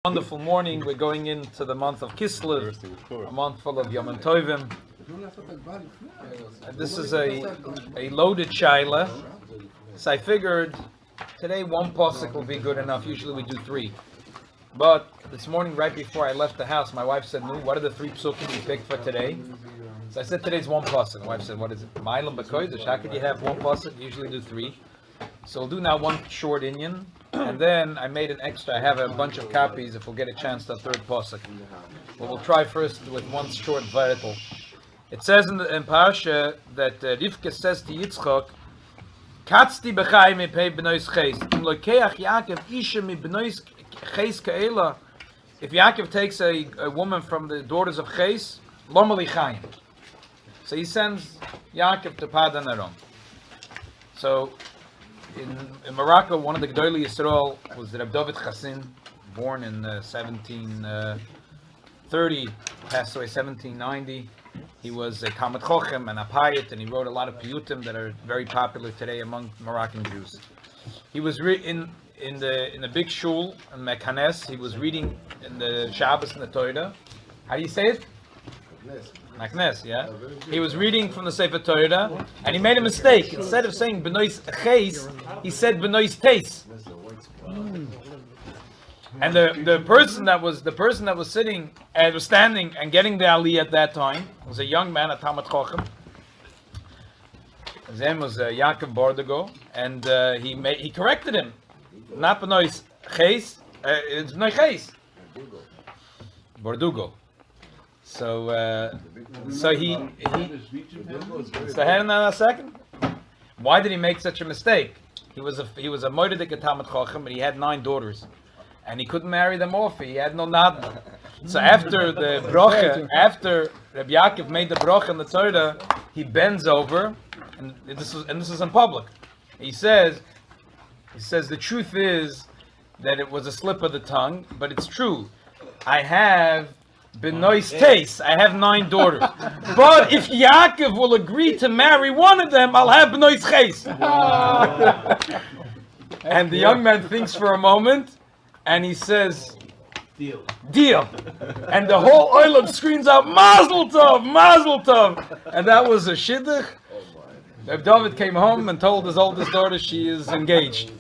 Wonderful morning. We're going into the month of Kislev, a month full of Yom Tovim. This is a loaded shaila, so I figured today one pasuk will be good enough. Usually we do three, but this morning right before I left the house, my wife said, "No, what are the three psukim you picked for today?" So I said, "Today's one pasuk." My wife said, "What is it? Mailam b'kodesh? How could you have one pasuk? You usually do three." So we'll do now one short Inyan, and then I made an extra. I have a bunch of copies if we'll get a chance the third pasuk. But we'll try first with one short vertical. It says in Parsha that Rivka says to Yitzchak, "Katzti b'chai mipei b'nois ches." Im lokeach Yaakov isha mi b'nois ches ka'ela. If Yaakov takes a woman from the daughters of Ches, lo mali chayim. So he sends Yaakov to Padan Aram. So in Morocco, one of the Gedolei Yisrael was Rabbi David Chassin, born in 1730, passed away 1790. He was a Talmid Chochem and a Payet, and he wrote a lot of piyutim that are very popular today among Moroccan Jews. He was in the big shul in Mekanes. He was reading in the Shabbos and the Torah. How do you say it? Maknes, yeah. He was reading from the Sefer Torah, and he made a mistake. Instead of saying Benois Ches, he said Benois Teis. And the person that was sitting and was standing and getting the Ali at that time was a young man, a Talmid Chochem. His name was Yaakov Bordigo, and he corrected him. Not Benois Ches, it's Benois Ches. Bordugo. So hang on a second. Why did he make such a mistake? He was a moedik Talmid Chochem, and he had 9 daughters, and he couldn't marry them off. He had no nadna. So after the brocha, after Rabbi Yaakov made the brocha in the Torah, he bends over, and this is in public. He says the truth is that it was a slip of the tongue, but it's true. I have Benois Teis. I have 9 daughters. But if Yaakov will agree to marry one of them, I'll have Benois Ches. And the young man thinks for a moment, and he says, Deal. And the whole oilam screams out, Mazel Tov, Mazel Tov. And that was a shidduch. David came home and told his oldest daughter she is engaged.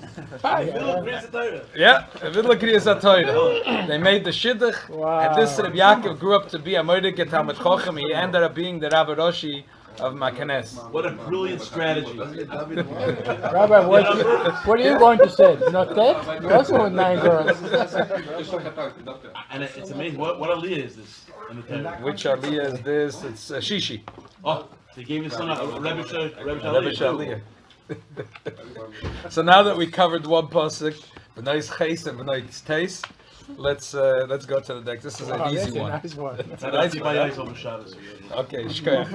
Yeah, they made the shidduch, and this Rabbi Yaakov grew up to be a moedik Talmid Chochem. He ended up being the Rabbi Roshi of Makanes. What a brilliant strategy. Rabbi, what are you going to say? Not that? You also with 9 girls. And it's amazing. What aliyah is this? Which aliyah is this? It's Shishi. Oh, they gave his son a Rebbe Shaliyah. So now that we covered one pasuk, Benois Ches and Benois Teis, let's go to the next. This is an easy one. Nice one. It's a nice one. Okay, shkoyach.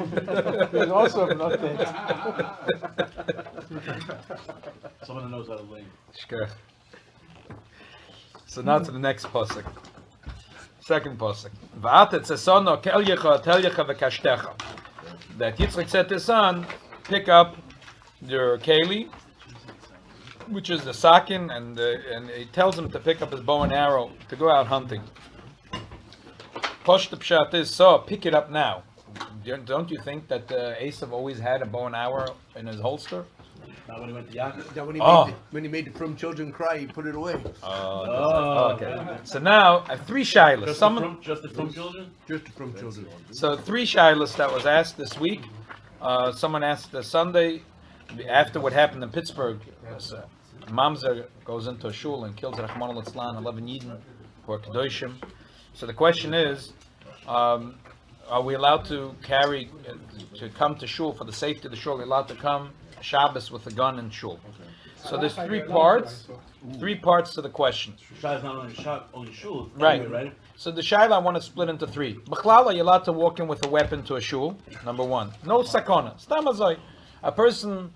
There's also not that. Someone who knows how to lean. Shkoyach. So now to the next pasuk. Second pasuk. Va'atet sesono kelyecha telyecha v'kashtecha. That Yitzchak said to his son, pick up your keli, which is the sakin, and he tells him to pick up his bow and arrow to go out hunting. Posh the pshat is, so pick it up now. Don't you think that Esav always had a bow and arrow in his holster? Not when he went to Yaakov. That when he made the from children cry, he put it away. Okay. So now I have 3 sheilos. Just the from children? Just the from children. So 3 sheilos that was asked this week. Someone asked Sunday, after what happened in Pittsburgh, Mamzer goes into a shul and kills Rahman al-Islam, 11 Yidden who are Kedoshim. So the question is, are we allowed to come to shul for the safety of the shul? Are we allowed to come Shabbos with a gun in shul? So there's 3 parts to the question. Shah is not only shul. Right. Anyway, right? So the shaila I want to split into 3. B'chlal, are you allowed to walk in with a weapon to a shul? Number 1. No sakona. Stam azay. A person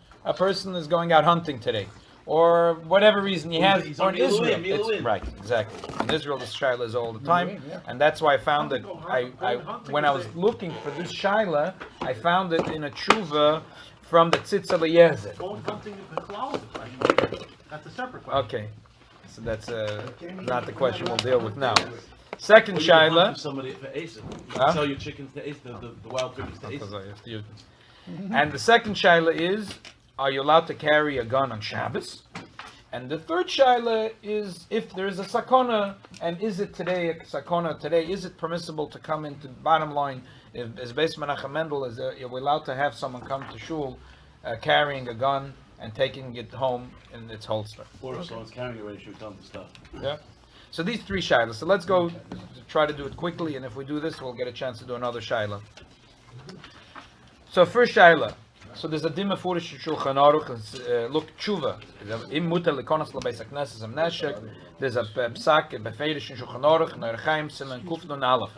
is going out hunting today, or whatever reason he has. Or in Israel, right? Exactly. In Israel, this shaila is all the time, and that's why I found that when I was looking for this shaila, I found it in a tshuva from the Tzitz Eliezer. Going hunting in the cloud. That's a separate question. Okay. that's not the question we'll deal with now. Second shaila. Somebody for Asa. Huh? Sell your chickens to Asa, the wild turkeys to Asa. And the second shaila is, are you allowed to carry a gun on Shabbos? And the third shaila is, if there is a sakona, and is it today a sakona today? Is it permissible to come into? Bottom line, as Beis Menachem Mendel is, are we allowed to have someone come to shul carrying a gun and taking it home in its holster? Or if someone's carrying it ready, shoot down the stuff. Yeah. So these three shilas. So let's go try to do it quickly, and if we do this, we'll get a chance to do another shaila. So first shaila. So there's a dimma furish shulchan aruch. Look, tshuva. Im muter lekonas lebeis hakneses am neshek. There's a psak befeirish shulchan aruch. Neurchaim simen kufnun alef.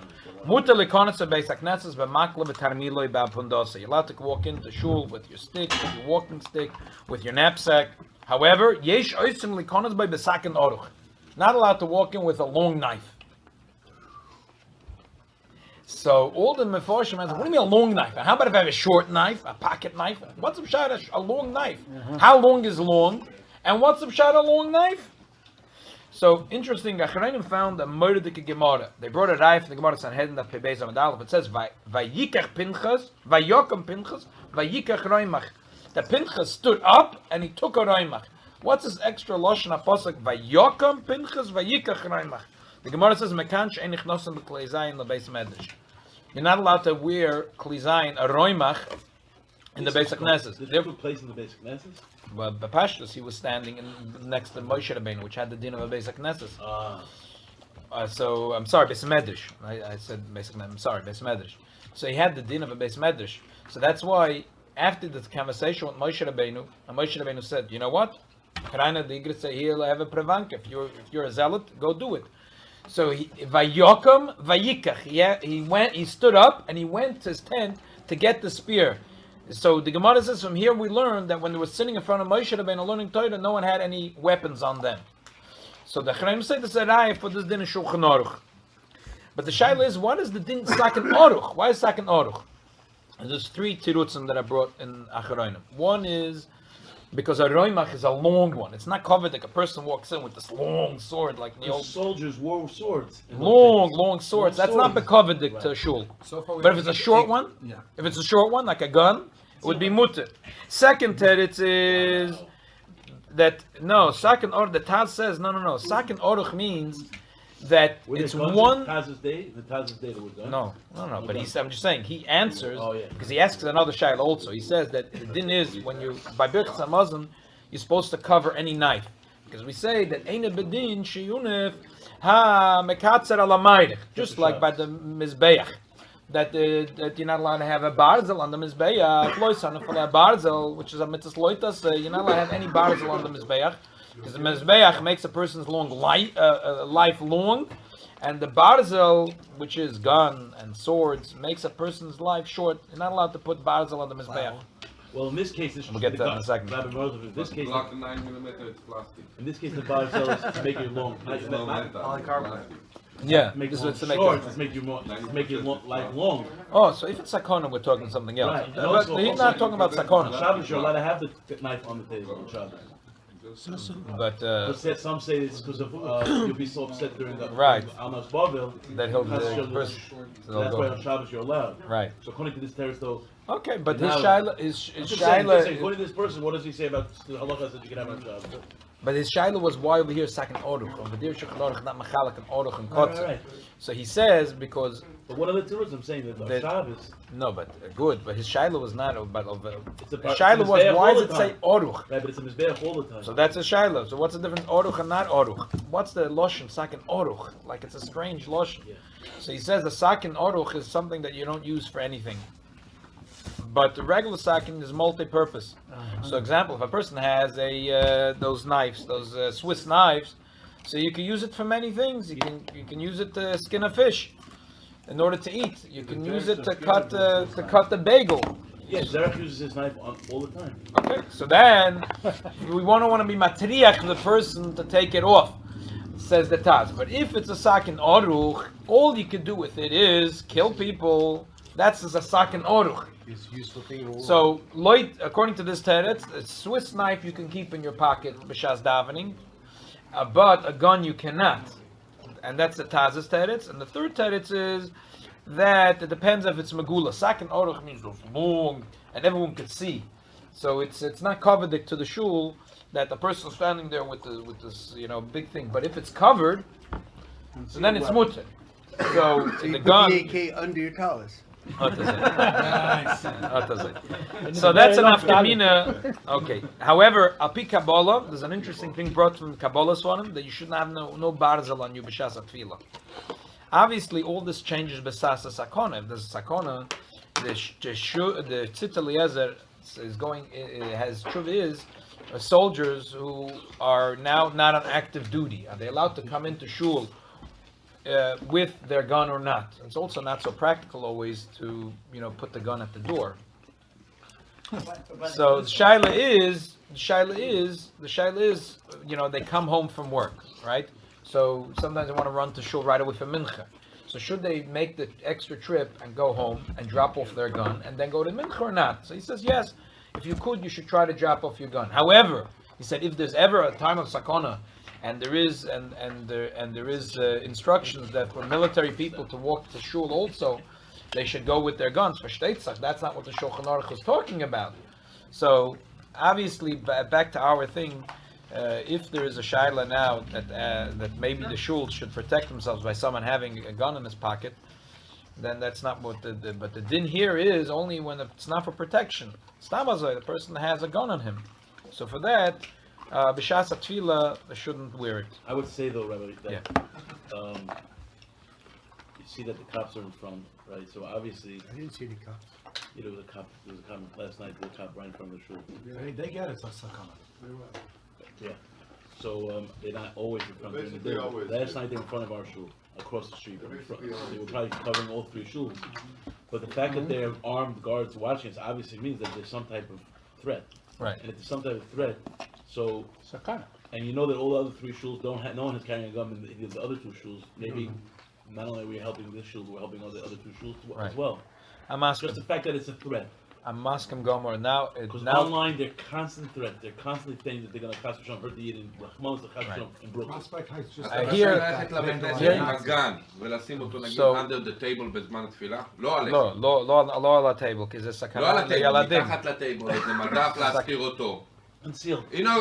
Muter lekonas lebeis hakneses b'makle b'tarmiloi b'apundose. You're allowed to walk into shul with your stick, with your walking stick, with your knapsack. However, yesh oisim lekonas by besaken aruch. Not allowed to walk in with a long knife. So all the mefarshim answer, what do you mean a long knife? How about if I have a short knife, a pocket knife? What's the pshat a long knife? How long is long? And what's the pshat a long knife? So interesting, Acharayim found a murdedik Gemara. They brought a knife from the Gemara Sanhedrin that Pebez Amadalef. It says, Vayikach Pinchas, Vayokam Pinchas, Vayikach Roimach. The Pinchas stood up and he took a Roimach. What's this extra lashon apostle? Vayokam Pinchas, Vayikach Roimach. The Gemara says, Mekan she'en nichnosim b'klei zayin lebeis medrash. You're not allowed to wear klizayin, a roimach, in the basic Knesset. Did you put place in the basic Knesset? Well, Bapashtus, he was standing next to Moshe Rabbeinu, which had the din of a basic Knesset. So, I'm sorry, Beis Medrash. I said basic Knesset. I'm sorry, Beis Medrash. So he had the din of a Beis Medrash. So that's why, after the conversation with Moshe Rabbeinu, and Moshe Rabbeinu said, you know what? Karayna, the Igrit say, he'll have a prevanka. If you're a zealot, go do it. So Vayokam Vayikach. He stood up and he went to his tent to get the spear. So the Gemara says from here we learn that when they were sitting in front of Moshe Rabbeinu learning Torah, no one had any weapons on them. So the Chachamim say this is for this din in Shulchan Aruch. But the shaila is, what is the din Saken Aruch? Why is Saken Aruch? And there's three tirutzim that I brought in Acharayim. One is because a roimach is a long one. It's not covered like a person walks in with this long sword like the old soldiers wore swords. Long swords. That's not becovered to shul. But if it's a short one, if it's a short one like a gun, it would be mutter. Second teretz is that second or the Taz says no. Second oruch means that it's one. The Taz's day that was done. No. But I'm just saying he answers because he asks another shaila also. He says that the din is when you by birchas hamazon you're supposed to cover any knife because we say that ein bedin sheyunef ha mekatzer alamayich just like by the mizbeach that you're not allowed to have a barzel on the mizbeach loisan for a barzel which is a mitzvah loitas you're not allowed to have any barzel on the mizbeach. Because the mezbeach makes a person's life long, and the barzel, which is gun and swords, makes a person's life short. You're not allowed to put barzel on the mezbeach. Well, in this case, we'll get to that in a second. Rabbi Marsov, in this case, Block the 9mm, it's plastic. In this case, the barzel is to make it long. Yeah, make this it is to short. It's make it life long. Oh, so if it's sakona, we're talking something else. Right. But he's not talking about sakona. Shabbos, you're allowed to have the knife on the table on Shabbos. But some say it's because of you'll be so upset during the Almas Bavel that he'll that's why on Shabbos you're allowed. Right. So according to this teretz though. Okay, but his shaila. shaila. According to this person, what does he say about the halacha that you can have on Shabbos? But his shaila was why over here second oruch. Over there shulchan aruch not machalak and oruch and kotzer. Right. So he says because. But what are the terutzim I'm saying that Shabbos? No, but good. But his shaila was not about. His shaila was why does it say oruch? Right, but it's a mizbeach all the time. So that's a shaila. So what's the difference oruch and not oruch? What's the loshen second oruch? Like it's a strange loshen. Yeah. So he says the second oruch is something that you don't use for anything. But the regular sakin is multi-purpose. So, example, if a person has those knives, those Swiss knives, so you can use it for many things. You can use it to skin a fish in order to eat. You can use it to cut the bagel. Yeah, Zarek uses his knife all the time. Okay, so then we want to be matriach the person to take it off, says the Taz. But if it's a sakin oruch, all you can do with it is kill people. That's a sakin oruch. So, according to this teretz, a Swiss knife you can keep in your pocket b'shas davening, but a gun you cannot. And that's the Taz's teretz. And the third teretz is that it depends if it's Megula. Sak and Oruch means those long, and everyone could see. So it's not covered to the shul that the person standing there with this big thing. But if it's covered, so then it's mutter. So you the put gun. the AK under your talus. So that's enough kamina. Okay. However, api Kabbalah, there's an interesting thing brought from Kabbalah Swanim that you shouldn't have no barzel on you b'shas tefillah. Obviously, all this changes b'shas sakona. If there's a sakona, the Tzitz Eliezer is going. It has truth is soldiers who are now not on active duty. Are they allowed to come into shul with their gun or not? It's also not so practical always to put the gun at the door. So the shaila is they come home from work, right? So sometimes they want to run to shul right away for mincha. So should they make the extra trip and go home and drop off their gun and then go to mincha or not? So he says yes. If you could, you should try to drop off your gun. However, he said if there's ever a time of sakona, and there is instructions that for military people to walk to shul also, they should go with their guns for shteitzach. That's not what the Shulchan Aruch was talking about. So obviously, back to our thing, if there is a shaila now that maybe the shul should protect themselves by someone having a gun in his pocket, then that's not what but the din here is only when it's not for protection. Stamazai, the person has a gun on him. So for that, b'shas tefillah, they shouldn't wear it. I would say though, Rabbi, that you see that the cops are in front, right? So obviously, I didn't see any cops. there was a cop last night. There was a cop right in front of the shul. They get it, that's sakana. Yeah. So they're not always in front. Basically always. Last night they were in front of our shul, across the street. In front. They were probably covering all three shuls. But the fact that they have armed guards watching us obviously means that there's some type of threat. Right. And if there's some type of threat, so Sakana. and you know that all the other three shuls don't have, no one is carrying a gun in the other two shuls. Maybe not only are we helping this shul, we're helping other two shuls Right. as well. I'm Just asking. the fact that it's a threat. I'm maskim gomer now. Because Now online, they're constant threat. They're constantly saying that they're going to hurt the Yid in Rahman's in Brooklyn. Prospect Heights just... I hear- ללכת לבית עסק hear- עם מזגן ולשים אותו נגיד So- under the table בזמן תפילה? לא עליך. לא על הטייבל, כי זה לא על סכנה הטייבל, לילדים. מתחת לטייבל, איזה מדף להזכיר אותו. Concealed. הנה,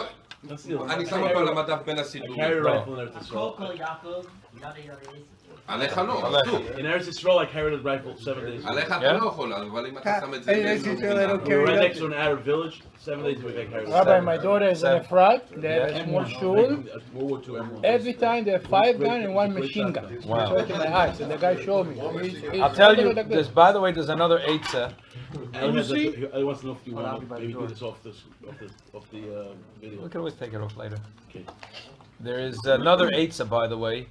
Concealed. אני שם אותו על המדף בין I הסידורים. carry a rifle in Eretz Yisrael. קוקו יעקב, ידה ידה עליך לא, עליך. אסור. In Eretz Yisrael, I carried a rifle 7 days. עליך אתה Yeah? לא יכול, אבל אם אתה שם את זה Hey, באיזו Eretz Yisrael, I don't We were carry right next to nothing. an Arab village. 7 days a week, I carried a Rabbi, rifle. my daughter is in a frat. They have a small shul. World War II M1. Every time they have 5 guns and 1 machine gun. Wow. I saw it in my eyes, and the guy showed me. I'll tell you. By the way, there's another eitzah. And I want to know if you want to maybe do this off the video. We can always take it off later. Okay. There is another eitzah, by the way,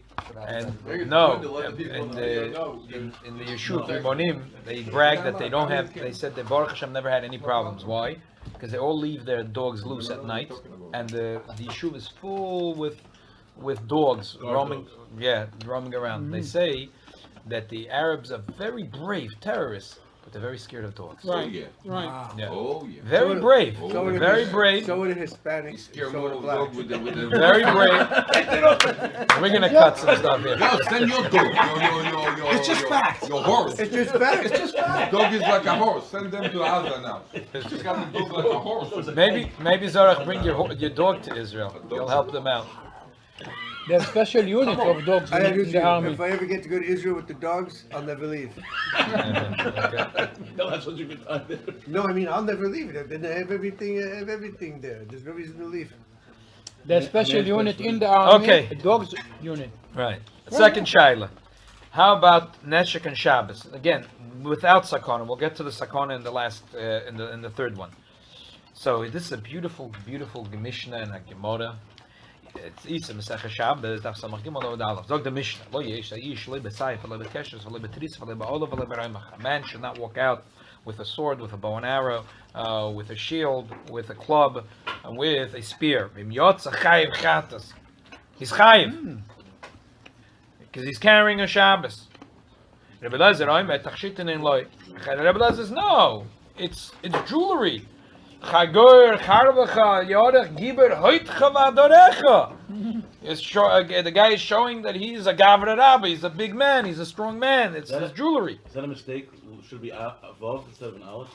and no, in the Yeshua Rimonim, they brag that they don't have. They said that Baruch Hashem never had any problems. Why? Because they all leave their dogs loose at night, and the Yeshua is full with dogs roaming. Yeah, roaming around. They say that the Arabs are very brave terrorists, but they're very scared of dogs. Oh yeah. Right. Yeah. Oh yeah. Very brave. So are the Very His- brave. So are the Hispanics. Scare So more are the of blacks. dog with the Very brave. We're gonna cut some stuff here. No, send your dog. Your It's just facts. Your horse. It's just facts. It's just fact. Dog is like a horse. Send them to Gaza now. Just got a dog like a horse. Maybe Zorach, bring your dog to Israel. You'll help them out. They have special units of dogs I in agree with the you. army. If I ever get to go to Israel with the dogs, I'll never leave. They'll have such a good time there. No, I mean I'll never leave. Then I have everything there. There's no reason to leave. They have special unit in the army. Okay. A dogs unit. Right. Second shaila. How about Neshek and Shabbos? Again, without sakana. We'll get to the sakana in the last, in the third one. So this is a beautiful Mishnah and a Gemara. It's Isa Mesech Shabbos. Daf Samach Gimel Lo Dalaf. Zog the Mishnah. Lo yesh aish lo b'sayif lo b'keshes lo b'tris lo b'olav lo b'raimach. A man should not walk out with a sword, with a bow and arrow, with a shield, with a club, and with a spear. He's chayiv. Because he's carrying a Shabbos. Rabbi Lezer says, no, it's jewelry. The guy is showing that he's a gavra rabbi. He's a big man. He's a strong man. It's his jewelry. Is that a mistake? Should be Vav instead of an Aleph?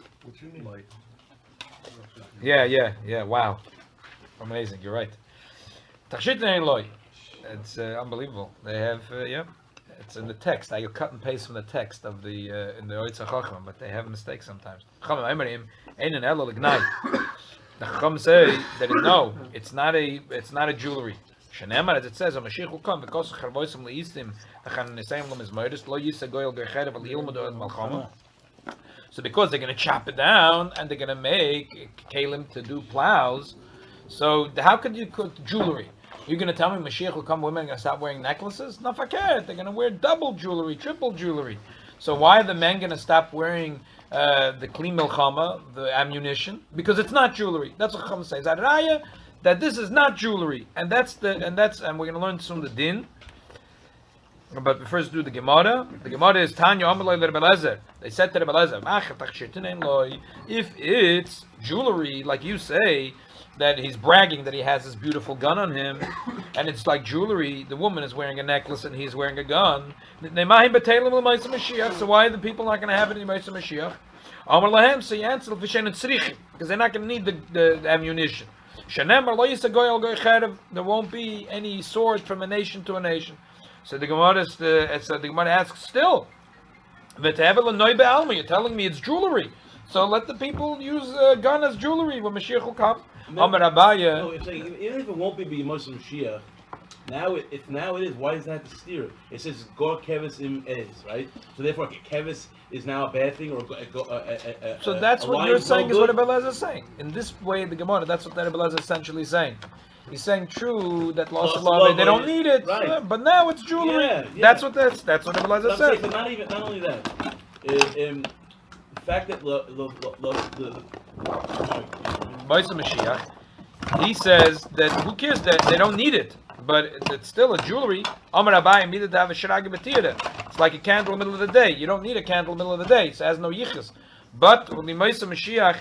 Yeah. Wow, amazing. You're right. It's unbelievable. They have it's in the text. I cut and paste from the text of the in the Oitza Chacham, but they have mistakes sometimes. The Chacham say that no, it's not a jewelry. Shenemar, as it says, a Mashiach will come because Charvoisim leistim the Chanisayim lom is murdered. Lo yisa goyel gercherev al yilmud od malchama. So because they're going to chop it down and they're going to make kalim to do plows, so how could you cook jewelry? You're going to tell me Mashiach will come, women are going to stop wearing necklaces? No, faket. They're going to wear double jewelry, triple jewelry. So why are the men going to stop wearing the kli milchama, the ammunition? Because it's not jewelry. That's what Chacham says. Adraya, that this is not jewelry, and we're going to learn soon the din. But we first do the Gemara. The Gemara is Tanya Amalei Rebbe Lezer. They said to Rebbe Lezer, if it's jewelry, like you say, that he's bragging that he has this beautiful gun on him, and it's like jewelry, the woman is wearing a necklace and he's wearing a gun. So why are the people not going to have it in Yemaisa Mashiach? Amar Lahem, so you answer because they're not going to need the ammunition. There won't be any sword from a nation to a nation. So the Gemara asks still, you're telling me it's jewelry. So let the people use a gun as jewelry when Mashiach will come. No, it's like, even if it won't be Muslim Mashiach, if now it is, why does that have to steer it? It says Gor Kevis im Es, right? So therefore, Kevis is now a bad thing, or so that's what you're saying is what Rebbe Lezer is saying. In this way, the Gemara, that's what Rebbe Lezer is essentially saying. He's saying true that lost love, they don't need it, right. But now it's jewelry. Yeah. That's what Rebbe Lezer says. But not only that, the fact that the Maisa Mashiach, he says that who cares that they don't need it, but it's still a jewelry. It's like a candle in the middle of the day. You don't need a candle in the middle of the day. It has no yichus. But with the Maisa Mashiach,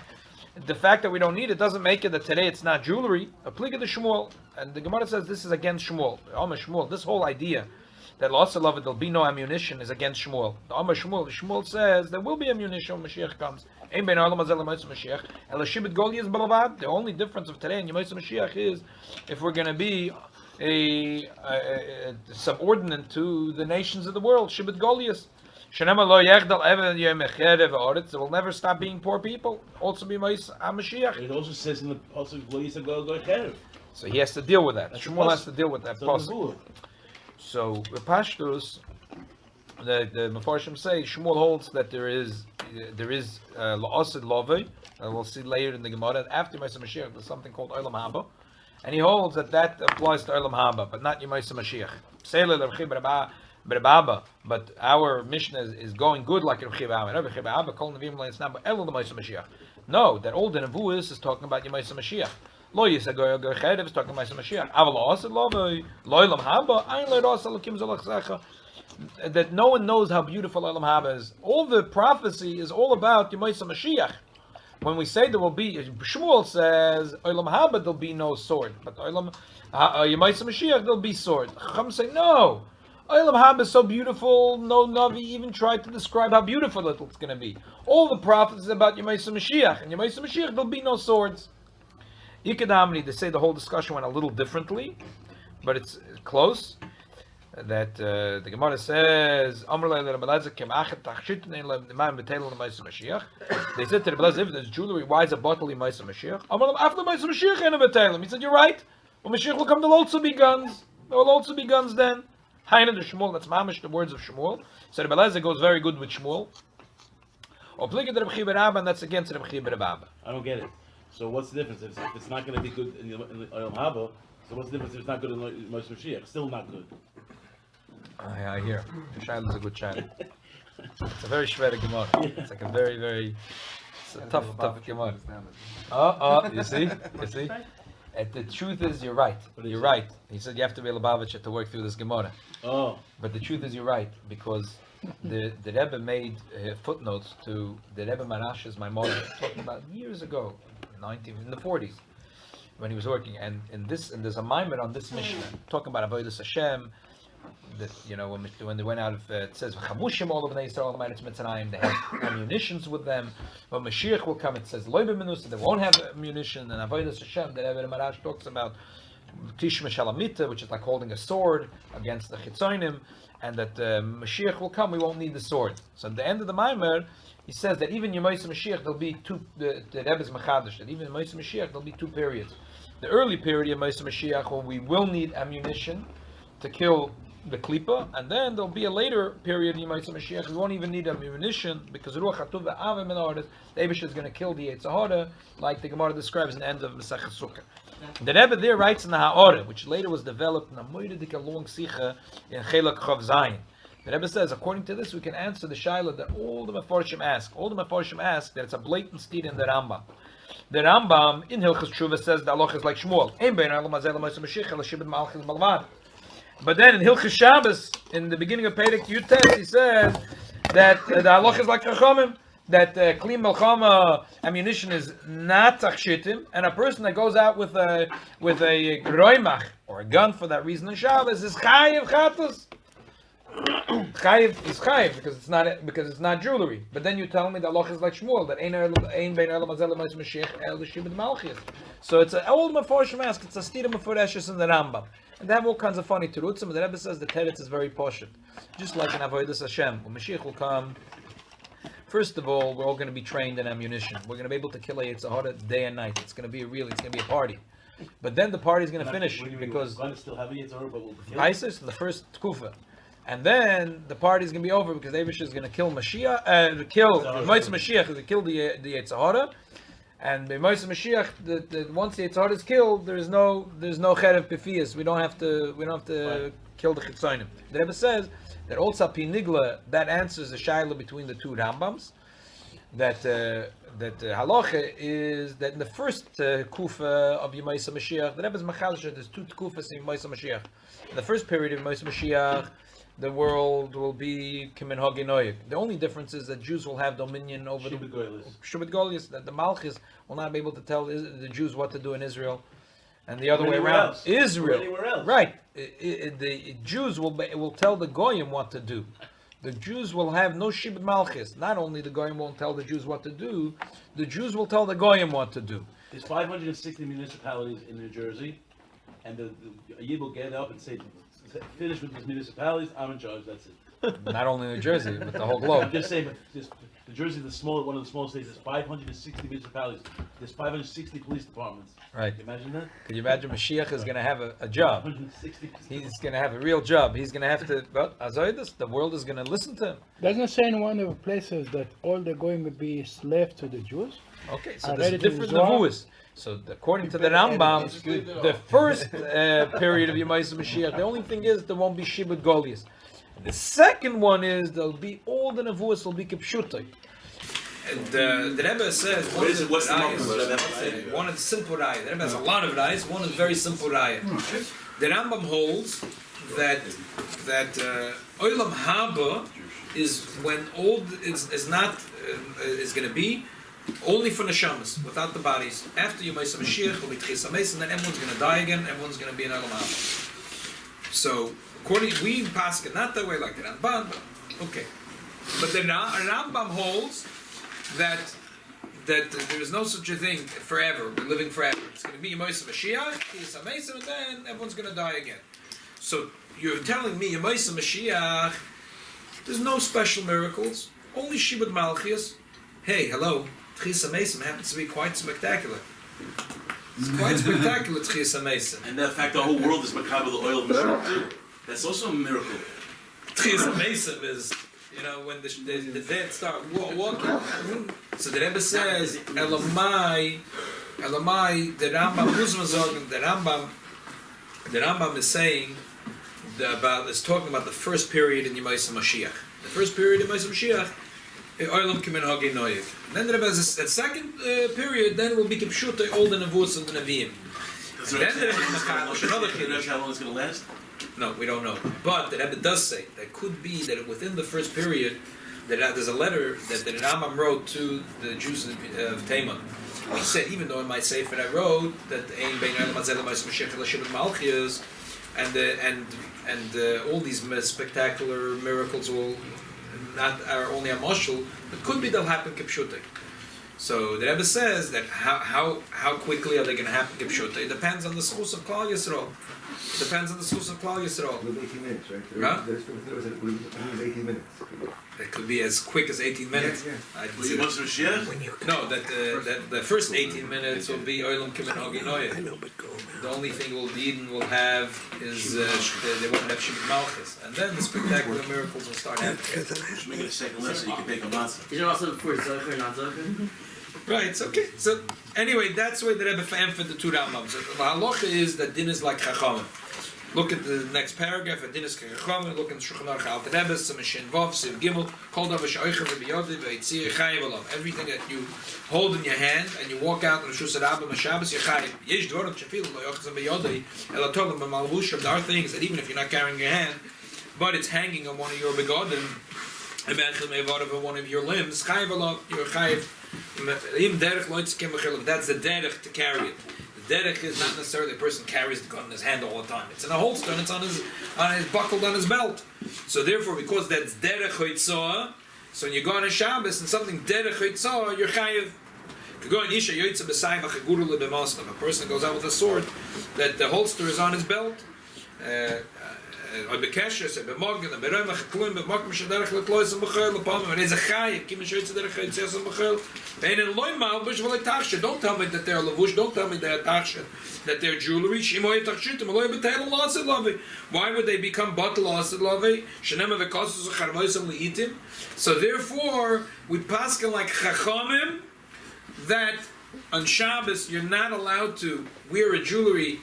the fact that we don't need it doesn't make it that today it's not jewelry. Apply the Shmuel, and the Gemara says this is against Shmuel. Shmuel, this whole idea that lost love there'll be no ammunition is against Shmuel. The Shmuel says there will be ammunition when Mashiach comes. The only difference of today and Yemaisa Mashiach is if we're going to be a subordinate to the nations of the world. Shibud Goliath. It will never stop being poor people. Also be Mashiach. It also says in the Pasuk, go ahead. So he has to deal with that. Shmuel has to deal with that Pasuk. So the Pashtus, the Mefarshim say Shmuel holds that there is la'asid lovei, and we'll see later in the Gemara after Yemaisa Mashiach there's something called Olam Haba, and he holds that applies to Olam Haba, but not Yemaisa Mashiach. But our Mishnah is going good like Rabbi Mashiach. No, that old Nevuah is talking about Yemaisa Mashiach. Lo yisagoy gercherev is talking about Mashiach. Aval la'asid lovei lo'olam haba ein le'rasa l'kim zolachzecha. That no one knows how beautiful Olam Haba is. All the prophecy is all about Yemaisa Mashiach. When we say there will be, Shmuel says Olam Haba there'll be no sword, but Yemaisa Mashiach there'll be sword. Chacham say no. Olam Haba is so beautiful, no Navi even tried to describe how beautiful it's going to be. All the prophets is about Yemaisa Mashiach, and Yemaisa Mashiach there'll be no swords. Yikadamni, they say the whole discussion went a little differently, but it's close. That the Gemara says, they said to the Belaz, if there's jewelry, why is a bottle in Yemaisa Mashiach? He said, you're right. When Mashiach will come, there'll also be guns. There will also be guns then. Haina the Shmuel, that's mamish, the words of Shmuel. So the Belaz goes very good with Shmuel. And that's against the Rabbi. I don't get it. So what's the difference? If it's not going to be good in the Olam Haba, so what's the difference if it's not good in Yemaisa Mashiach? Still not good. I hear. Sheilos is a good child. It's a very shvere Gemara. It's like a very, very tough Gemara. You see? The truth is, you're right. You're right. He said you have to be a Lubavitcher to work through this Gemara. Oh. But the truth is, you're right, because the Rebbe made footnotes to the Rebbe Marash's Maimonides, talking about years ago, in the 40s. when he was working, and there's a mimer on this Mishnah talking about Avodas Hashem. That when they went out of it says Chamushim all of the Israel Mitzrayim, they had ammunitions with them. When Mashiach will come, it says Lo b'menus, they won't have ammunition. And Avodas Hashem, that Rebbe Marash talks about Tishma Shalamita, which is like holding a sword against the Chitzonim, and that Mashiach will come, we won't need the sword. So at the end of the Maimer, he says that even Yemais Mashiach there'll be two. The Rebbe's Machadish that even Yemais Mashiach there'll be two periods. The early period of Yemais Mashiach, when we will need ammunition to kill the klipa, and then there'll be a later period in Yemais Mashiach we won't even need ammunition because Ruach Hatuv ve'Avim Menorah, the Eibush is going to kill the Yetzer Hara, like the Gemara describes in the end of Masechah Sukkah. The Rebbe there writes in the Ha'orah, which later was developed in a moedic long sicha in Chelak Chav Zayin. The Rebbe says, according to this, we can answer the Shaila that all the Mefarshim ask. All the Mefarshim ask that it's a blatant steed in the Rambam. The Rambam in Hilchos Tshuva says the halacha is like Shmuel. But then in Hilchos Shabbos, in the beginning of Perek Yutes, he says that the halacha is like Chachamim, that Kli Melchama ammunition is not tachshitim, and a person that goes out with a roimach or a gun for that reason in Shabbos is chayiv chatos. Chayiv is chayiv because it's not jewelry. But then you tell me that halacha is like Shmuel, that ein bein elam azel le'mais Mashiach el l'shibud malchus. So it's an old Mefarshim ask. It's a stira Mefareshus in the Rambam. And they have all kinds of funny terutzim, but the Rebbe says the teretz is very poshut. Just like in Avodas Hashem, when Mashiach will come, first of all, we're all going to be trained in ammunition. We're going to be able to kill a Yetzer Hara day and night. It's going to be a party. But then the party is going to finish because we're going to still have a Yetzer Hara, but we'll kill ISIS, the first Tkufa. And then the party is going to be over because Eibush is going to kill Mashiach, Moitz Mashiach is going to kill the Yetzer Hara. And by Marsov Mashiach, once the Yetzer Hara is killed, there's no cherev pifias. We don't have to kill the chitzonim. The Rebbe says that also pinigla that answers the shaila between the two Rambams. That halacha is that in the first kufa of Yemais Mashiach, the Rebbe's machalish there's two kufas in Yemais Mashiach. In the first period of Yemais Mashiach, the world will be kimin haginoyik. The only difference is that Jews will have dominion over the Shubit Goliath. That the Malchus will not be able to tell the Jews what to do in Israel, and the other way around. Israel, right? The Jews will tell the Goyim what to do. The Jews will have no Shibud Malchus. Not only the Goyim won't tell the Jews what to do, the Jews will tell the Goyim what to do. There's 560 municipalities in New Jersey, and the Yid will get up and say, finish with these municipalities, I'm in charge, that's it. Not only New Jersey, but the whole globe. I'm just saying, New Jersey is one of the smallest states. There's 560 municipalities. There's 560 police departments. Right. Can you imagine that? Can you imagine Mashiach is going to have a job? 560. He's going to have a real job. He's going to have to, well, Azoidus, the world is going to listen to him. Doesn't say in one of the places that all the going to be slaves to the Jews? Okay, so there's different nevuos. So according to the Rambam, the first period of Yemais Mashiach, the only thing is there won't be Shibud Goliath. The second one is there'll be all the nevuos will be kipshutai. And the Rebbe says one of the simple raya. The Rebbe has a lot of rayas. One is very simple raya. The Rambam holds that Olam Haba is when old is not is going to be only for neshamas, without the bodies. After Yemais Mashiach will be Tchis HaMeis, and then everyone's going to die again. Everyone's going to be in Olam Haba. So we pass it not that way like the Ramban, but okay. But the Rambam holds that there is no such a thing forever. We're living forever. It's going to be Yemais Mashiach, Tchis HaMeis, and then everyone's going to die again. So you're telling me Yemais Mashiach, there's no special miracles, only Shibud Malchias. Hey, hello. Tchis HaMeis happens to be quite spectacular. It's quite spectacular, Tchis HaMeis. And the fact the whole world is makabel the oil of Mashiach too. That's also a miracle. Tchis HaMeis is, when the dead start walking. So the Rebbe says, Elamai, the Rambam, the Rambam is saying is talking about the first period in Yemais Mashiach. The first period in Yemais Mashiach, Oilam Kimin Hagi Noyev. Then the Rebbe has a second period, then will be Kipshuta, all the Nevuos of the Nevi'im. Then the Rebbe is another Kiddush. How long it's going to last? No, we don't know. But the Rebbe does say that could be that within the first period, there's a letter that the Rambam wrote to the Jews of Taman. He said, even though in my sefer I wrote that Ein Bein Olam Hazeh L'Mais Mashiach L'Shibud Malchias, and all these spectacular miracles are only a mashal, it could be they'll happen kipshutai. So the Rebbe says that how quickly are they going to happen kipshutai? It depends on the schus of Klal Yisrael. It depends on the schus of Klal Yisrael. It was 18 minutes, right? Huh? It was 18 minutes. It could be as quick as 18 minutes. Yeah. I'd Well, you say want some Mashiach? no, that the first 18 minutes will be Olam Kimin I Oginoyah. know, but go, man. The only thing Eden will have is they won't have Shibud Malchus, and then the spectacular miracles will start happening. Just make it a second lesson, you can take a matzah. Is it also for Zohar, not Zohar? Right, it's okay. So anyway, that's the way the Rebbe found for the two Rambams. So, the halacha is that din is like chachamim. Look at the next paragraph. Din is chachamim. Look at Shulchan Aruch Alter Rebbe, Siv Vav, Siv Gimel. Kol davar she'oicher v'biyodi v'yitzir chayiv alav. Everything that you hold in your hand and you walk out on the Shus Rabbi Mashabas, you're chayiv. Yesh dvarim shefil lo yochzem b'yodi ela tolim b'malvushim. There are things that even if you're not carrying your hand, but it's hanging on one of your begodim, and one of your limbs, chayiv alav, you're chayiv. That's the derech to carry it. The derech is not necessarily a person carries the gun in his hand all the time. It's in a holster and it's on his buckled on his belt. So therefore, because that's derech hoitzah, so when you go on a Shabbos and something derech hoitzah, you're chayiv. If you go on Isha yoytza b'sayim achaguru lebemastav, a person goes out with a sword that the holster is on his belt. Or bekesher, say b'morgen, b'roim achakluim, b'morgen m'shaderech l'tlois and l'pamim, and he's a chayiv, kim m'shoytza derech hoitzah and b'chol. And in loy malbush v'lei tachshe, don't tell me that they're lavush, don't tell me they're tachshe, that they're jewelry. Shimoy tachshitim, loy b'teil l'asid lavi. Why would they become batal l'asid lavi? Shenem v'kosus v'charmoisam li'itim. So therefore, we paskin like chachamim, that on Shabbos you're not allowed to wear a jewelry,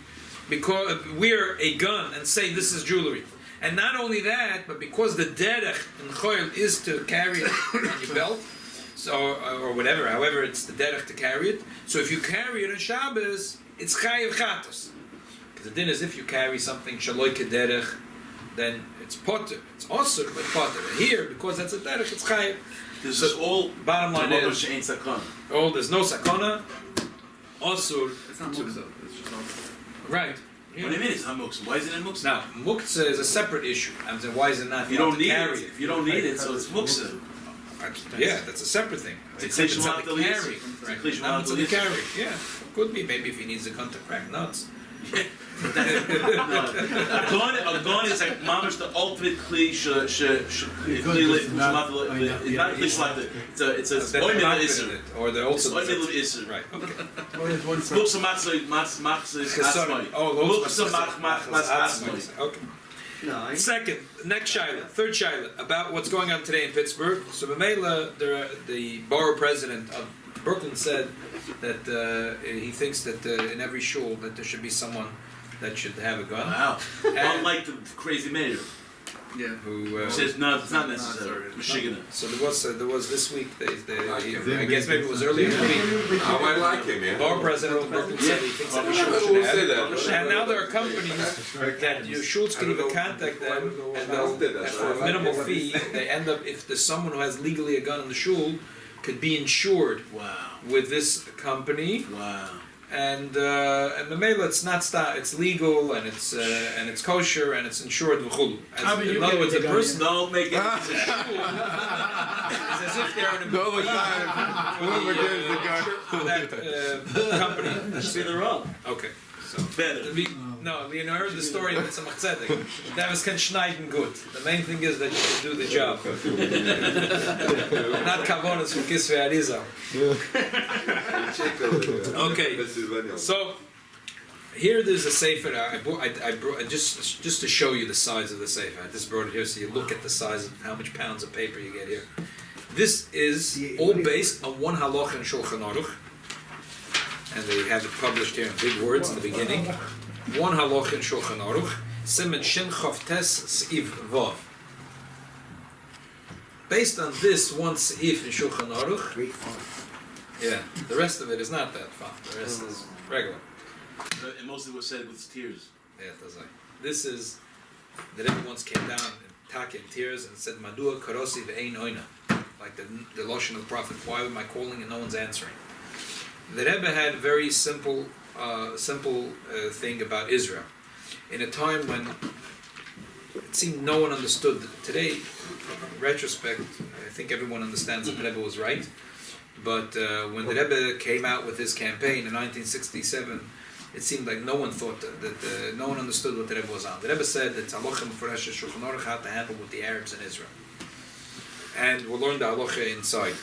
because wear a gun and say this is jewelry. And not only that, but because the derech in choil is to carry it on your belt, so or whatever, however it's the derech to carry it. So if you carry it on Shabbos, it's chayiv chatos. Because the din is if you carry something shaloi kederech, then it's potter. It's also but potter. Here, because that's a derech, it's chayiv. This So is all bottom line is, ain't sakon. oh, there's no sakona. Also, It's not muksa. It's just not. right. What do you mean it's not muksa? Why is it in muksa? Now, muktzah is a separate issue. I'm saying, why is it not If you allowed don't to need carry it. If you don't need it, so it's muksa. Yeah, that's a separate thing. It's It's a not the klishma carry. It's a Right. klishma Not the Atalisa. carry. Yeah, could be. Maybe if he needs a gun to crack nuts. A gun is like mamish the ultimate kli kli not kli shlachta. It's a Then oimel not iser. it, or the It's also oimel iser. right. Okay. Muksa matzah is asmai. Oh, Muksa asmai. Okay. No, Second, next Shaila, third Shaila, about what's going on today in Pittsburgh. So Mamela, the borough president of Brooklyn said that he thinks that in every shul that there should be someone that should have a gun. Wow. And Unlike the crazy mayor who says no, it's not necessary. Michigan. so there was this week. I guess maybe it was earlier in the week. How I like him, yeah. Borough president of Brooklyn said he thinks every shul Who should said have. that? And now there are companies that your shuls can even contact them, and they'll, for a minimal fee, they end up, if there's someone who has legally a gun in the shul, could be insured Wow. with this company, Wow. and Mamela, it's legal, and it's kosher, and it's insured v'chulu. In other words, the person Don't make it. is as if they're an employee Whoever gives the gun. for that company. See the wrong. Okay, so. Better. No, we heard the story of Tzemach Tzedek. That was can schneiden good. The main thing is that you can do the job. Not kavonas for kisvei arizal. Okay, so here there's a sefer. I brought just to show you the size of the sefer. I just brought it here so you look at the size of how much pounds of paper you get here. This is all based on one halacha in Shulchan Aruch, and they have it published here in big words in the beginning. One halacha in Shulchan Aruch, Siman Shin Chavtes Seif Vav. Based on this one seif in Shulchan Aruch, Great font. yeah, the rest of it is not that font. The rest is regular. And mostly was said with tears. Yeah, it does like. This is that everyone's came down and taka in tears and said, "Madua karosi ve'ein oina," like the lotion of the prophet. Why am I calling and no one's answering? The Rebbe had a very simple thing about Israel. In a time when it seemed no one understood. Today, in retrospect, I think everyone understands that the Rebbe was right. But when the Rebbe came out with his campaign in 1967, it seemed like no one thought that no one understood what the Rebbe was on. The Rebbe said that Halacha Mefureshes Shulchan Aruch had to handle with the Arabs in Israel. And we'll learn the Halacha inside.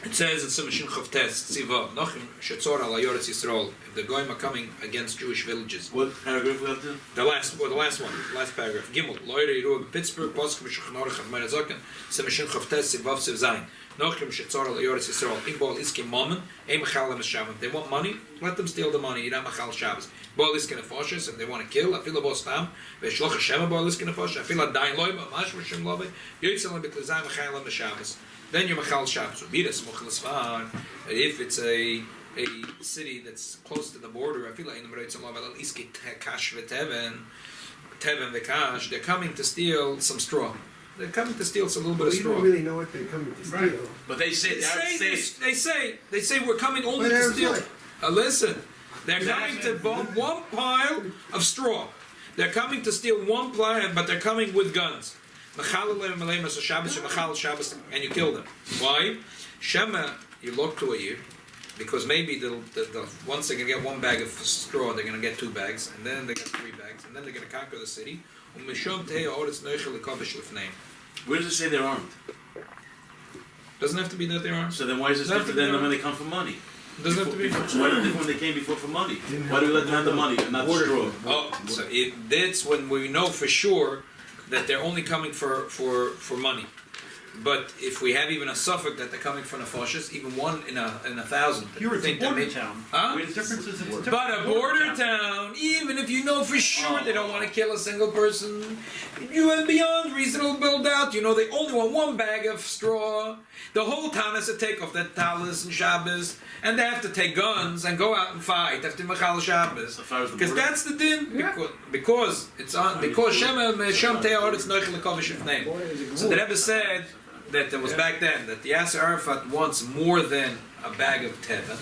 It says in Simashin Chavtes, Tziva, Nochim Shetzor al Yoretz Yisrael, if the Goyim are coming against Jewish villages. What paragraph we got to? The last one, last paragraph. Gimel, Loire Yiru Pittsburgh, Poskim Shulchan Aruch Admar Zaken, Simashin Chavtes, Tzivav Tziv Zayin. Nochim Shetzor al Yoretz Yisrael, Imbol Iski Mammon, Ein Machal Lemes Shabbos. They want money, let them steal the money, Yidam Machal Shabbos. Bol Iski Nefoshes, if they want to kill, Afila Bostam, Veshloch Hashem Bol Iski Nefoshes, Afila Dain Loy, Mash Hashem Love, Yitzal Betlizay Machal Lemes Shabbos. Then you're Machal Shabbos. If it's a city that's close to the border, they're coming to steal some straw. They're coming to steal some little bit of You straw. don't really know what they're coming to steal. But they say They say we're coming only to steal. Listen, they're coming to bomb one pile of straw. They're coming to steal one pile, but they're coming with guns. And you kill them. Why? Shema, you look to a year, because maybe once they're going to get one bag of straw, they're going to get 2 bags, and then they get 3 bags, and then they're going to conquer the city. Where does it say they're armed? Doesn't have to be that they're armed. So then why is it different than when they come for money? Doesn't have to be. So why is it different when they came before for money? Why do we let them have the money and not the straw? Oh, so that's when we know for sure that they're only coming for money. But if we have even a suffix that they're coming for nefashos, even one in a 1,000, Here it's a border town. Huh? The difference is it's But a border town, even if you know for sure they don't want to kill a single person, you and beyond reasonable doubt, you know they only want one bag of straw. The whole town has to take off their talis and Shabbos, and they have to take guns and go out and fight after Machal Shabbos. Because that's the din. Because it's on. Because Shema Mesham Te'aretz Noichel Lekovish Ifneim. So the Rebbe said that there was back then that the Yasser Arafat wants more than a bag of teva.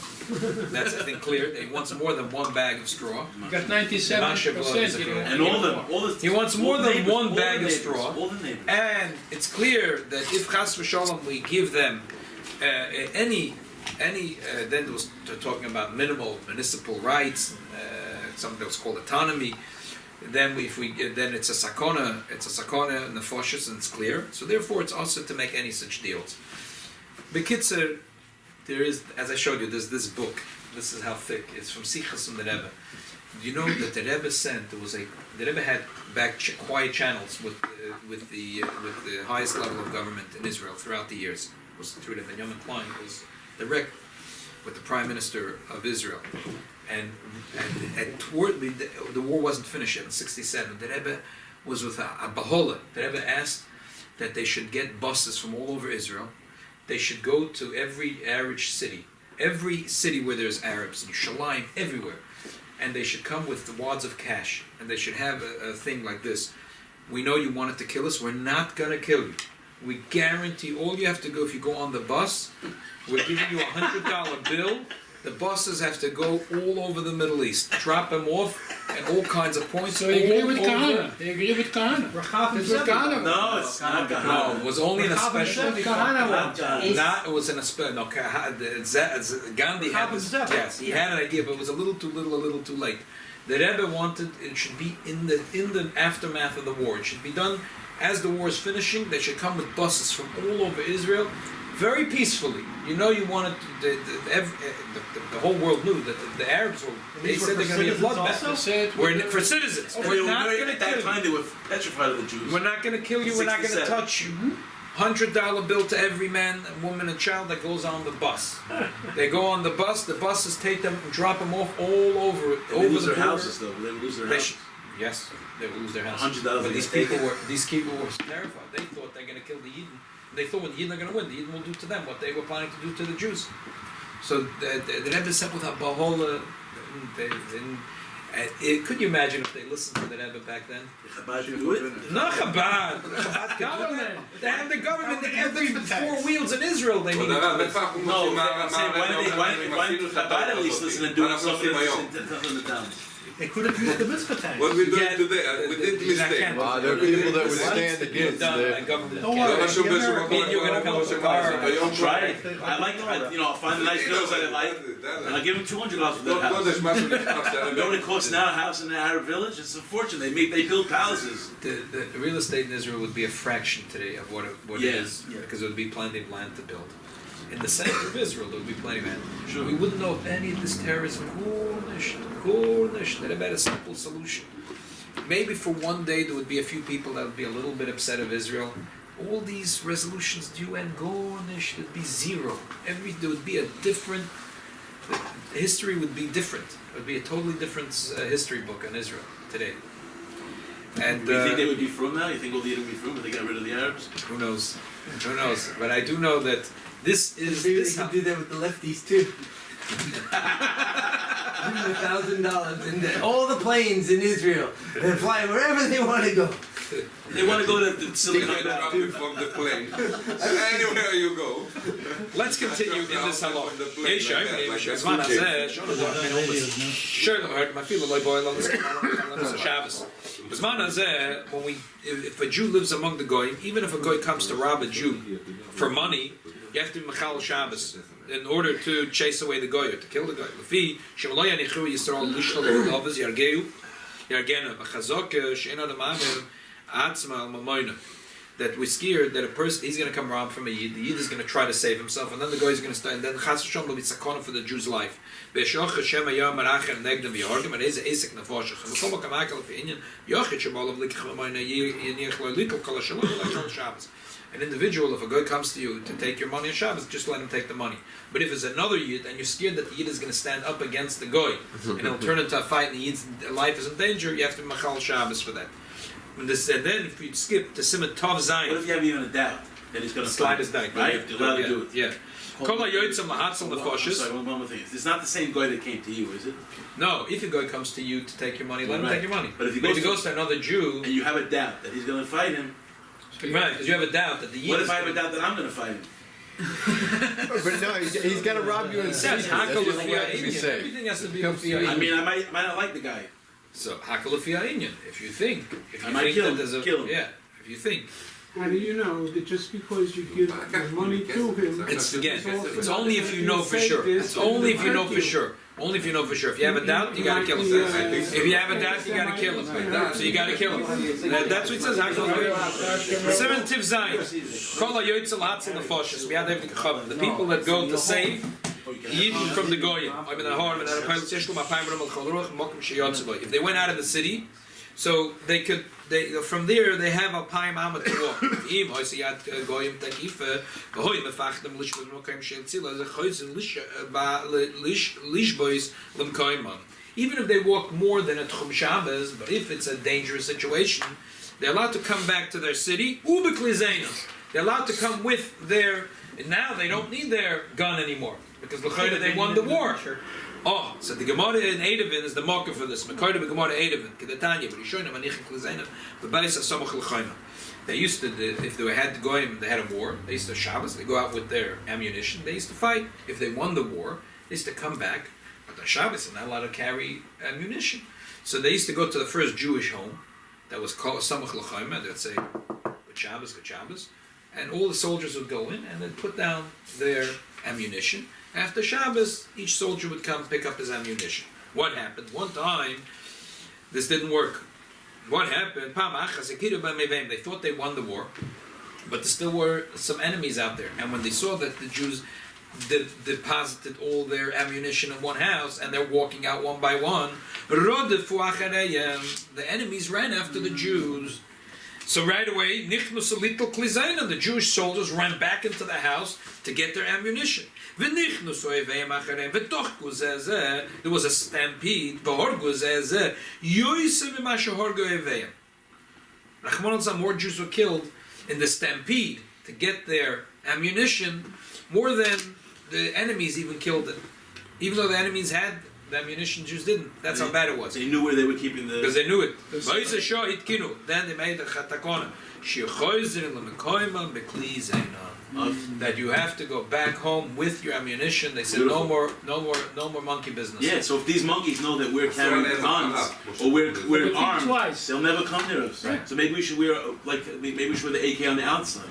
That's I think clear. He wants more than one bag of straw. You got 97%. You know. And all the He wants more than one bag of straw. All the neighbors. And it's clear that if Chas v'Shalom we give them any then there was talking about minimal municipal rights, something that was called autonomy. Then then it's a sakona nefashos, and it's clear. So therefore, it's also to make any such deals. Bekitzer, there is, as I showed you, there's this book. This is how thick it's from Sichas from the Rebbe. Do you know that the Rebbe sent? The Rebbe had back quiet channels with the highest level of government in Israel throughout the years. It was through the Benjamin Klein was direct with the Prime Minister of Israel. And toward the war wasn't finished yet in '67. The Rebbe was with a bahola. The Rebbe asked that they should get buses from all over Israel. They should go to every Arab city where there's Arabs, in Yerushalayim, everywhere, and they should come with the wads of cash, and they should have a thing like this: we know you wanted to kill us. We're not gonna kill you. We guarantee. All you have to go if you go on the bus, we're giving you $100 bill. The buses have to go all over the Middle East, drop them off at all kinds of points. So you agree with Kahana? They agree with Kahana? That's what Kahana. No, it's not No, Kahana. it was only in a special. Kahana Not Kahana. Not, it was in a special. No, Gandhi had this. Yes, he had an idea, but it was a little too little, a little too late. The Rebbe wanted it should be in the aftermath of the war. It should be done as the war is finishing. They should come with buses from all over Israel. Very peacefully. You know, you wanted the whole world knew that the Arabs were. They said they're going to be a bloodbath. We're for citizens. We're not going to kill you. They were petrified of the Jews. We're not going to kill you. We're not going to touch you. $100 bill to every man, woman, and child that goes on the bus. They go on the bus. The buses take them and drop them off all over They lose the their border. houses, though. They lose their houses. Yes, they will lose their houses. $100 But they these take people were terrified. They thought they're going to kill the Yidden. They thought when the Yidden are going to win, the Yidden will do to them what they were planning to do to the Jews. So the Rebbe sent with a bahola, Could you imagine if they listened to the Rebbe back then? Chabad should do it. No Chabad. Chabad government. They have the government. Every 4 wheels in Israel. They need. No, I'm saying why didn't Chabad at least listen and do it? Somebody else in the town. They could have used the mitzvah tank. What we doing today? We did mistake. There are people that would stand against that. Don't worry. You're gonna come with a car. I'll try it. I'll find a nice girls that I like, and I'll give them $200 for that house. You know what it costs now, a house in the Arab village? It's a fortune. They build palaces. The real estate in Israel would be a fraction today of what it is, because there would be plenty of land to build. In the center of Israel, there would be plenty of land. Sure. We wouldn't know of any of this terrorism. That about a simple solution. Maybe for one day there would be a few people that would be a little bit upset of Israel. All these resolutions, the UN, gornish, there'd be zero. There would be a different. The history would be different. It would be a totally different history book on Israel today. And Do you think they would be from now? You think all the would be from if they got rid of the Arabs? who knows? Who knows? But I do know that this is Maybe this. they could do that with the lefties too. Give them $1,000 and all the planes in Israel. They're flying wherever they want to go. They want to go to the Silicon Valley. From the plane. Anywhere you go. Let's continue in this halach. If a Jew lives among the goyim, even if a goy comes to rob a Jew for money, you have to be mechal Shabbos in order to chase away the goy or to kill the goy. That we're scared that a person, he's going to come rob from a Yid, the Yid is going to try to save himself, and then the guy is going to start, and then Chas Hashem will be sakona for the Jew's life. An individual, if a guy comes to you to take your money on Shabbos, just let him take the money. But if it's another Yid, and you're scared that the Yid is going to stand up against the guy, and it'll turn into a fight, and the Yid's life is in danger, you have to be machal Shabbos for that. And then if you skip to Siman Tov Zayin, What if you have even a doubt that he's going to slide his down, right? You're allowed to do it. Yeah. Kol hayotzim lahatzal I'm nefoshes. sorry, one more thing. It's not the same guy that came to you, is it? No, if a guy comes to you to take your money, let him take your money. But if he But goes to another Jew, And you have a doubt that he's going to fight him. right? Because you have a doubt that the Yid. What if I have a doubt that I'm going to fight him? But no, he's got to rob you in He says secret. hakel That's the only way to be l'fi safe. Everything has to be I l'fi I mean, I might not like the guy. So hakel l'fi ha'inyan. If you think I might that kill him, there's a kill him. yeah, if you think How do you know that just because you give the money to him, it's again, it's only if you know for sure. It's only if you know for sure. Only if you know for sure. If you have a doubt, you gotta kill him. If you have a doubt, you gotta kill him. So you gotta kill him. That's what it says. Seven tiv zayin. Kol hayotzim lahatzal nefoshes. We have everything covered. The people that go to save Yidden from the goyim. If they went out of the city, so they could. From there they have a payim amma to walk. Goyim takifa. Goyim mefachdem lishbos mokim shel tzila. Ze choyzen lishbois lemkoiman. Even if they walk more than a Tchum Shabbos, but if it's a dangerous situation, they're allowed to come back to their city. They're allowed to come with their. And now they don't need their gun anymore because they won the war. Oh, so the Gemara in Eidavin is the marker for this. Mekoyda b'Gemara Eidavin, Kedatanya, v'Rishonim anichin klizeinim, v'Bayis hasamach l'chayma. They used to, if they had to go in, they had a war. They used to Shabbos. They go out with their ammunition. They used to fight. If they won the war, they used to come back. But the Shabbos are not allowed to carry ammunition. So they used to go to the first Jewish home that was called Samach l'chayma. They'd say, "Good Shabbos, and all the soldiers would go in and they'd put down their ammunition. After Shabbos, each soldier would come pick up his ammunition. What happened? One time, this didn't work. What happened? They thought they won the war, but there still were some enemies out there. And when they saw that the Jews deposited all their ammunition in one house and they're walking out one by one, the enemies ran after the Jews. So right away, the Jewish soldiers ran back into the house to get their ammunition. There was a stampede. More Jews were killed in the stampede to get their ammunition, more than the enemies even killed it. Even though the enemies had the ammunition Jews didn't. That's how bad it was. They knew where they were keeping the. Because they knew it. Then they made the chatakona. That you have to go back home with your ammunition. They said no more monkey business. Yeah, so if these monkeys know that we're carrying guns or we're armed, twice. they'll never come near us. Right. So maybe we should wear maybe we should wear the AK on the outside,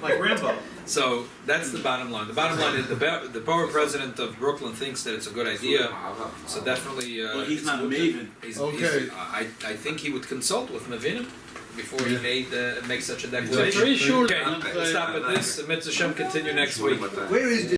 like Rambo. So that's the bottom line. The bottom line is the borough president of Brooklyn thinks that it's a good idea. So definitely. Well, he's it's not a good maven. Okay. I think he would consult with Mavinim before he make such a So declaration. three shul. Okay, stop at this. The Mitzvah Shem continue next week. Where is the